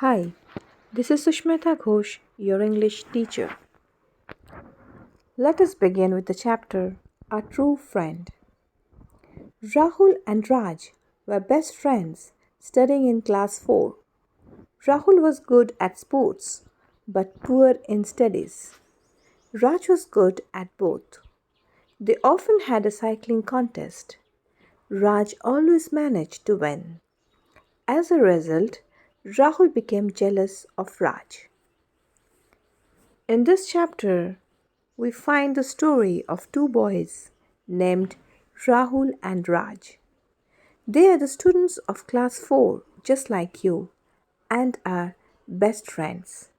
Hi, this is Sushmita Ghosh, your English teacher. Let us begin with the chapter A True Friend. Rahul and Raj were best friends studying in class 4. Rahul was good at sports but poor in studies. Raj was good at both. They often had a cycling contest. Raj always managed to win. As a result, Rahul became jealous of Raj. In this chapter, we find the story of two boys named Rahul and Raj. They are the students of class 4, just like you, and are best friends.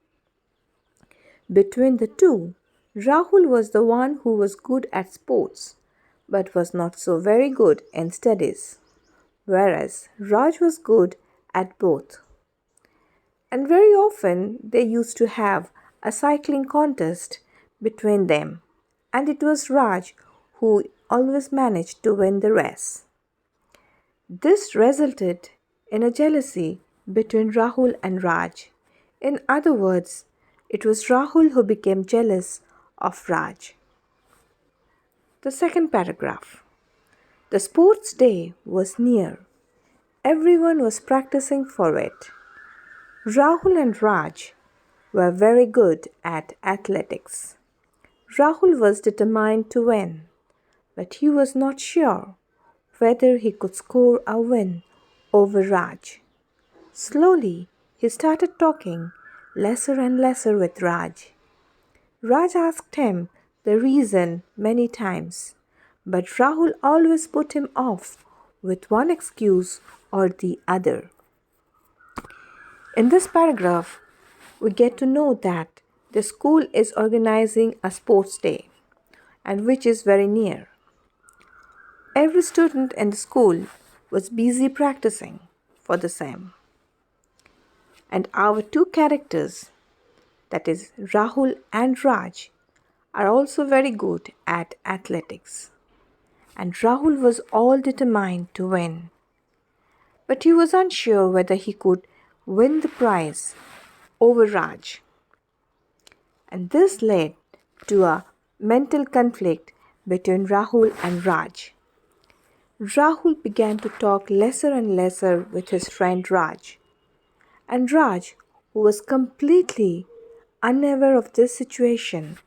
Between the two, Rahul was the one who was good at sports but was not so very good in studies, whereas Raj was good at both. And very often they used to have a cycling contest between them, and it was Raj who always managed to win the race. This resulted in a jealousy between Rahul and Raj. In other words, it was Rahul who became jealous of Raj. The second paragraph. The sports day was near. Everyone was practicing for it. Rahul and Raj were very good at athletics. Rahul was determined to win, but he was not sure whether he could score a win over Raj. Slowly, he started talking lesser and lesser with Raj. Raj asked him the reason many times, but Rahul always put him off with one excuse or the other. In this paragraph, we get to know that the school is organizing a sports day, and which is very near. Every student in the school was busy practicing for the same. And our two characters, that is Rahul and Raj, are also very good at athletics. And Rahul was all determined to win. But he was unsure whether he could win the prize over Raj. And this led to a mental conflict between Rahul and Raj. Rahul began to talk lesser and lesser with his friend Raj. And Raj, who was completely unaware of this situation,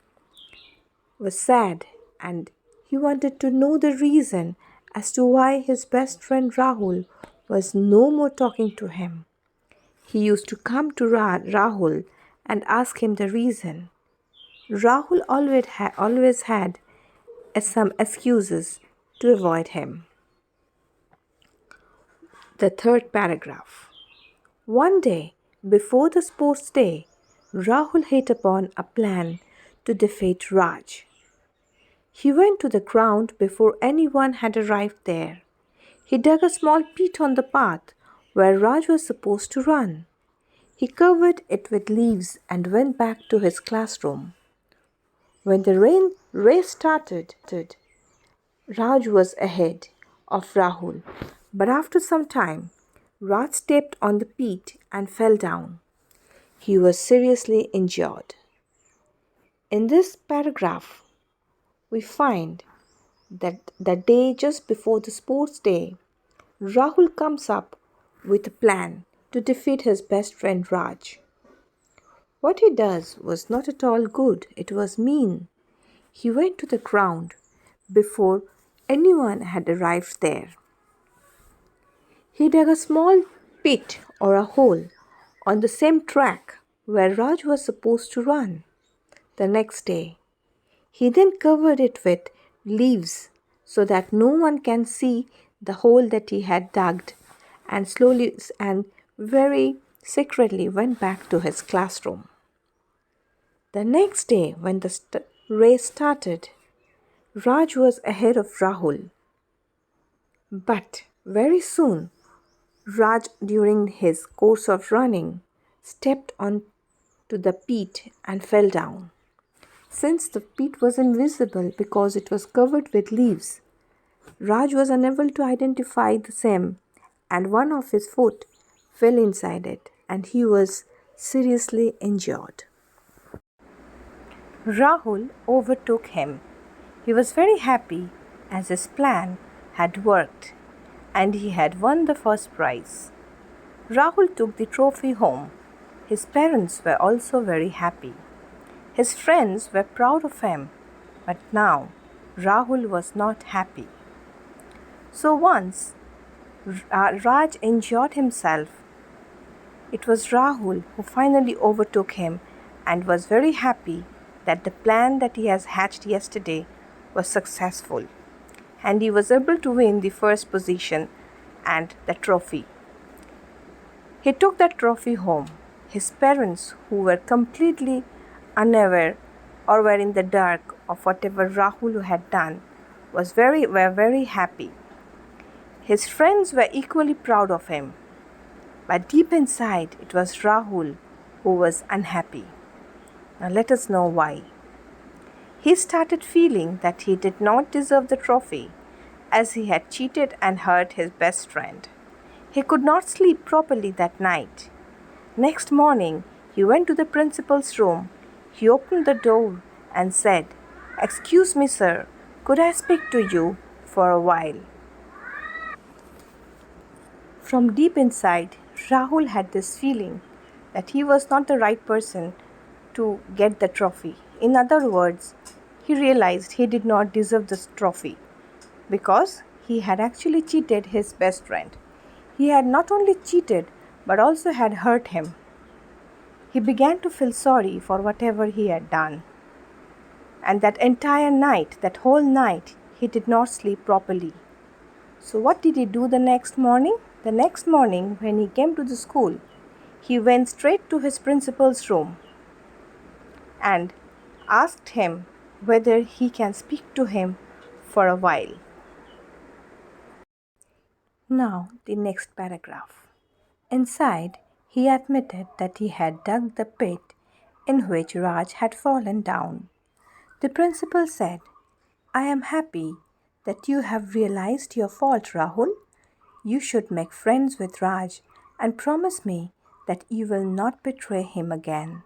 was sad and he wanted to know the reason as to why his best friend Rahul was no more talking to him. He used to come to Rahul and ask him the reason. Rahul always had some excuses to avoid him. The third paragraph. One day, before the sports day, Rahul hit upon a plan to defeat Raj. He went to the ground before anyone had arrived there. He dug a small pit on the path where Raj was supposed to run. He covered it with leaves and went back to his classroom. When the race started, Raj was ahead of Rahul, but after some time, Raj stepped on the pit and fell down. He was seriously injured. In this paragraph, we find that the day just before the sports day, Rahul comes up with a plan to defeat his best friend Raj. What he does was not at all good, it was mean. He went to the ground before anyone had arrived there. He dug a small pit or a hole on the same track where Raj was supposed to run the next day. He then covered it with leaves so that no one can see the hole that he had dug, and slowly and very secretly went back to his classroom. The next day, when the race started, Raj was ahead of Rahul. But very soon, Raj, during his course of running, stepped on to the pit and fell down. Since the pit was invisible because it was covered with leaves, Raj was unable to identify the same, and one of his foot fell inside it, and he was seriously injured. Rahul overtook him. He was very happy as his plan had worked and he had won the first prize. Rahul took the trophy home. His parents were also very happy. His friends were proud of him, but now Rahul was not happy. So once Raj enjoyed himself. It was Rahul who finally overtook him and was very happy that the plan that he has hatched yesterday was successful and he was able to win the first position and the trophy. He took that trophy home. His parents, who were completely unaware or were in the dark of whatever Rahul had done, were very happy. His friends were equally proud of him. But deep inside, it was Rahul who was unhappy. Now let us know why. He started feeling that he did not deserve the trophy as he had cheated and hurt his best friend. He could not sleep properly that night. Next morning, he went to the principal's room. He opened the door and said, "Excuse me, sir, could I speak to you for a while?" From deep inside, Rahul had this feeling that he was not the right person to get the trophy. In other words, he realized he did not deserve this trophy because he had actually cheated his best friend. He had not only cheated but also had hurt him. He began to feel sorry for whatever he had done. And that entire night, that whole night, he did not sleep properly. So what did he do the next morning? The next morning, when he came to the school, he went straight to his principal's room and asked him whether he can speak to him for a while. Now, the next paragraph. Inside, he admitted that he had dug the pit in which Raj had fallen down. The principal said, "I am happy that you have realized your fault, Rahul. You should make friends with Raj and promise me that you will not betray him again.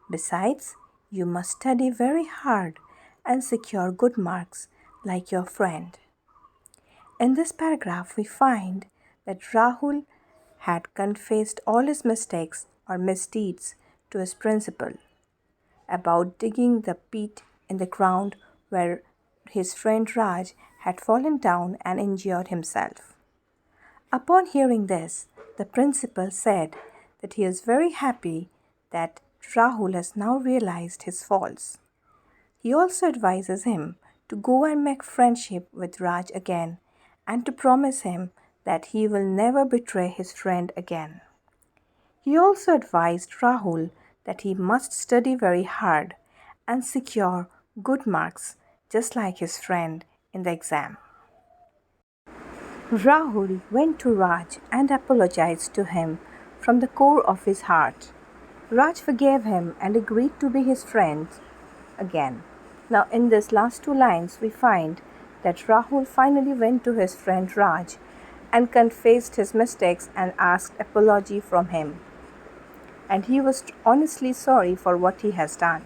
Besides, you must study very hard and secure good marks like your friend." In this paragraph, we find that Rahul had confessed all his mistakes or misdeeds to his principal about digging the pit in the ground where his friend Raj had fallen down and injured himself. Upon hearing this, the principal said that he is very happy that Rahul has now realized his faults. He also advises him to go and make friendship with Raj again and to promise him that he will never betray his friend again. He also advised Rahul that he must study very hard and secure good marks just like his friend in the exam. Rahul went to Raj and apologized to him from the core of his heart. Raj forgave him and agreed to be his friend again. Now, in these last two lines, we find that Rahul finally went to his friend Raj and confessed his mistakes and asked apology from him. And he was honestly sorry for what he has done.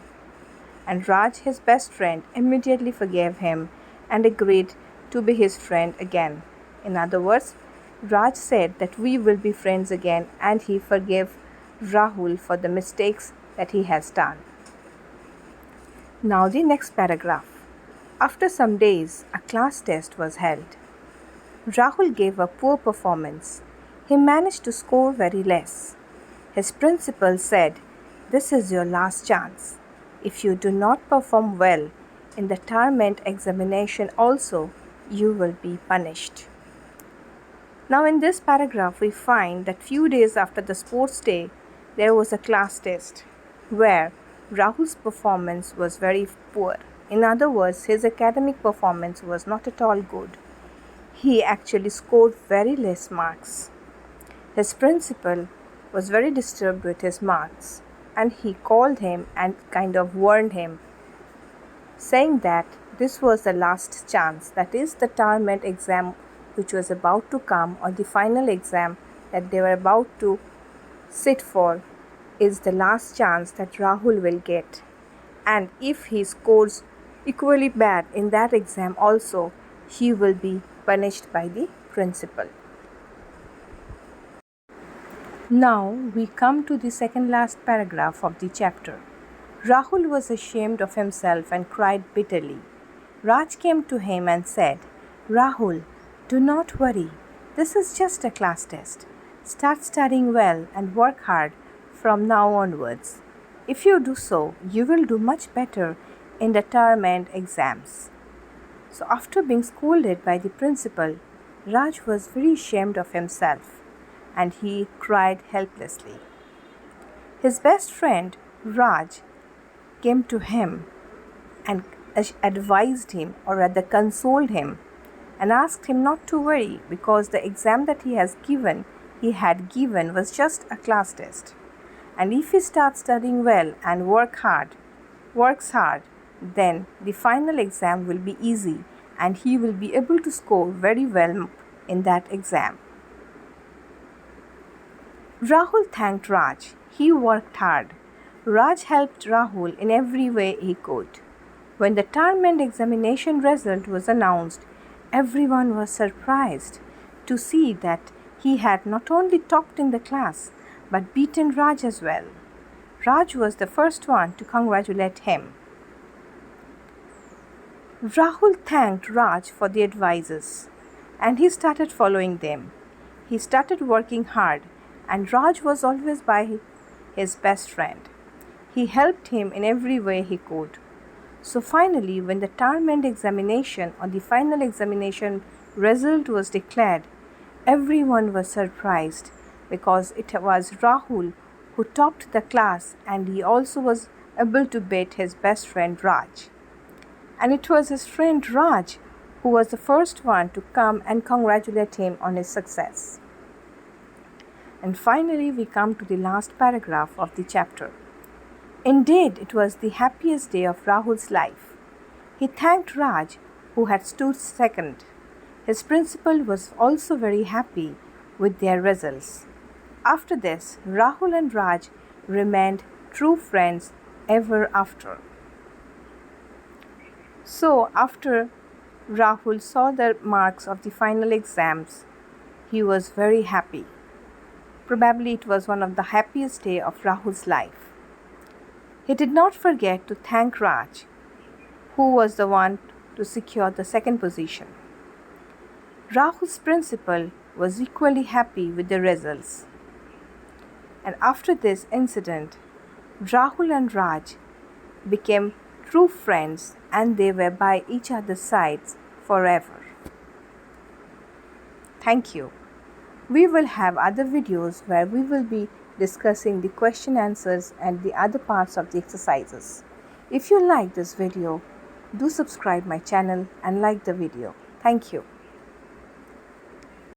And Raj, his best friend, immediately forgave him and agreed to be his friend again. In other words, Raj said that we will be friends again and he forgave Rahul for the mistakes that he has done. Now the next paragraph. After some days, a class test was held. Rahul gave a poor performance. He managed to score very less. His principal said, "This is your last chance. If you do not perform well in the term-end examination also, you will be punished." Now in this paragraph, we find that few days after the sports day, there was a class test where Rahul's performance was very poor. In other words, his academic performance was not at all good. He actually scored very less marks. His principal was very disturbed with his marks and he called him and kind of warned him, saying that this was the last chance, that is the term-end exam which was about to come, or the final exam that they were about to sit for. is the last chance that Rahul will get. And if he scores equally bad in that exam also, he will be punished by the principal. Now we come to the second last paragraph of the chapter. Rahul was ashamed of himself and cried bitterly. Raj came to him and said, Rahul, do not worry. This is just a class test. Start studying well and work hard from now onwards. If you do so, you will do much better in the term end exams. So after being scolded by the principal, Raj was very ashamed of himself and he cried helplessly. His best friend, Raj, came to him and advised him, or rather consoled him, and asked him not to worry because the exam that he had given was just a class test. And if he starts studying well and works hard, then the final exam will be easy and he will be able to score very well in that exam. Rahul thanked Raj. He worked hard. Raj helped Rahul in every way he could. When the term end examination result was announced, everyone was surprised to see that he had not only topped in the class but beaten Raj as well. Raj was the first one to congratulate him. Rahul thanked Raj for the advices and he started following them. He started working hard and Raj was always by his best friend. He helped him in every way he could. So finally, when the term end examination or the final examination result was declared, everyone was surprised because it was Rahul who topped the class and he also was able to beat his best friend Raj. And it was his friend Raj who was the first one to come and congratulate him on his success. And finally, we come to the last paragraph of the chapter. Indeed, it was the happiest day of Rahul's life. He thanked Raj, who had stood second. His principal was also very happy with their results. After this, Rahul and Raj remained true friends ever after. So, after Rahul saw the marks of the final exams, he was very happy. Probably it was one of the happiest days of Rahul's life. He did not forget to thank Raj, who was the one to secure the second position. Rahul's principal was equally happy with the results. And after this incident, Rahul and Raj became true friends and they were by each other's sides forever. Thank you. We will have other videos where we will be discussing the question answers and the other parts of the exercises. If you like this video, do subscribe my channel and like the video. Thank you.